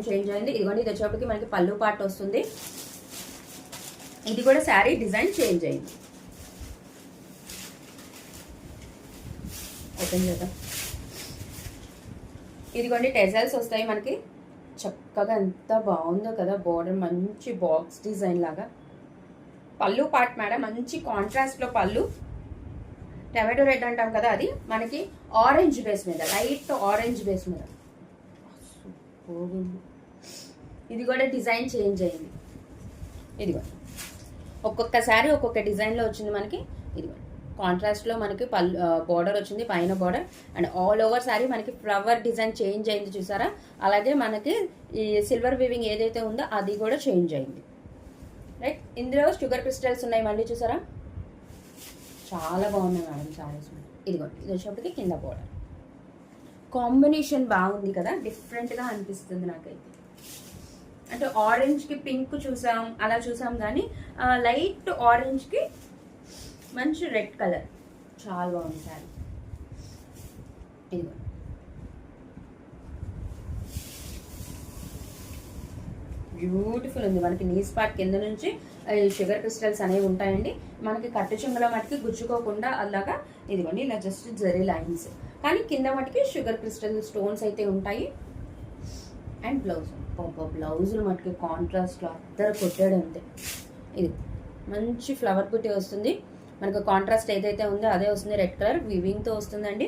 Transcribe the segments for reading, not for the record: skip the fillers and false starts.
Design change అయింది. ఇదిగోండి ఇది వచ్చేప్పటికి మనకి పళ్ళు పార్ట్ వస్తుంది. ఇది కూడా శారీ డిజైన్ చేంజ్ అయింది. ఓపెన్ చేద్దాం. ఇదిగోండి టెజల్స్ వస్తాయి మనకి. చక్కగా ఎంత బాగుందో కదా, బోర్డర్ మంచి బాక్స్ డిజైన్ లాగా. పళ్ళు పార్ట్ మేడం మంచి కాంట్రాస్ట్ లో పళ్ళు. టమాటో రెడ్ అంటాం కదా, అది మనకి ఆరెంజ్ బేస్ మీద, లైట్ ఆరెంజ్ బేస్ మీద. ఇది కూడా డిజైన్ చేంజ్ అయింది. ఇదిగో ఒక్కొక్కసారి ఒక్కొక్క డిజైన్లో వచ్చింది మనకి. ఇదిగో కాంట్రాస్ట్లో మనకి బార్డర్ వచ్చింది, పైన border, and all over sorry మనకి ఫ్లవర్ డిజైన్ చేంజ్ అయింది చూసారా. అలాగే మనకి ఈ సిల్వర్ వీవింగ్ ఏదైతే ఉందో అది కూడా చేంజ్ అయింది. రైట్, ఇందులో షుగర్ క్రిస్టల్స్ ఉన్నాయి మళ్ళీ చూసారా. చాలా బాగున్నాయి మేడం సారీస్. ఇదిగోండి ఇది వచ్చేప్పటికి కింద బార్డర్. కాంబినేషన్ బాగుంది కదా, డిఫరెంట్గా అనిపిస్తుంది నాకైతే. అంటే ఆరెంజ్కి పింక్ చూసాం, అలా చూసాం, కానీ లైట్ ఆరెంజ్కి మంచి రెడ్ కలర్. చాలా బాగుంది సారీ. ఇదిగో బ్యూటిఫుల్ ఉంది. మనకి నీస్ పార్ట్ కింద నుంచి షుగర్ క్రిస్టల్స్ అనేవి ఉంటాయండి. మనకి కట్టు చెంగుల మటుకి గుచ్చుకోకుండా అలాగా ఇదిగోండి ఇలా జస్ట్ జరీ లైన్స్, కానీ కింద మటుకి షుగర్ క్రిస్టల్ స్టోన్స్ అయితే ఉంటాయి. అండ్ బ్లౌజ్, బ్లౌజులు మటుకి కాంట్రాస్ట్లో అద్దరు కొట్టాడు అంతే. ఇది మంచి ఫ్లవర్ బుట్టి వస్తుంది మనకు. కాంట్రాస్ట్ ఏదైతే ఉందో అదే వస్తుంది, రెడ్ కలర్ వీవింగ్తో వస్తుందండి.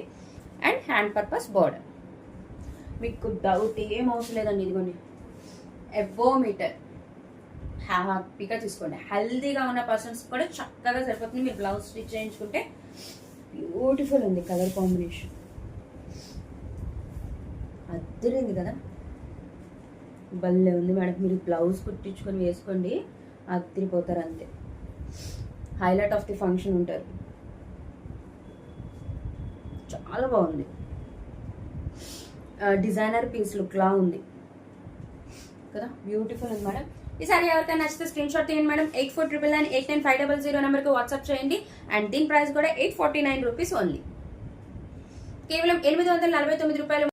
And hand purpose border. మీకు డౌట్ ఏం అవసరం లేదండి. ఇదిగోండి ఎబో మీటర్ హ్యాపీగా తీసుకోండి. హెల్దీగా ఉన్న పర్సన్స్ కూడా చక్కగా సరిపోతుంది. మీరు బ్లౌజ్ స్టిచ్ చేయించుకుంటే బ్యూటిఫుల్ ఉంది కలర్ కాంబినేషన్. అద్దరింది కదా, భలే ఉంది మేడం. మీరు బ్లౌజ్ కుట్టించుకొని వేసుకోండి, అద్దరిపోతారు అంతే. హైలైట్ ఆఫ్ ది ఫంక్షన్ ఉంటారు. చాలా బాగుంది. డిజైనర్ పీస్ లుక్లా ఉంది కదా, బ్యూటిఫుల్ ఉంది మేడం. ఈ సారీ ఎవరికైనా నచ్చితే స్క్రీన్ షాట్ తీయండి మేడం. 8499 89500 నెంబర్కి వాట్సాప్ చేయండి. అండ్ దీని ప్రైస్ కూడా 849 రూపీస్ ఓన్లీ. కేవలం 849 రూపాయలు.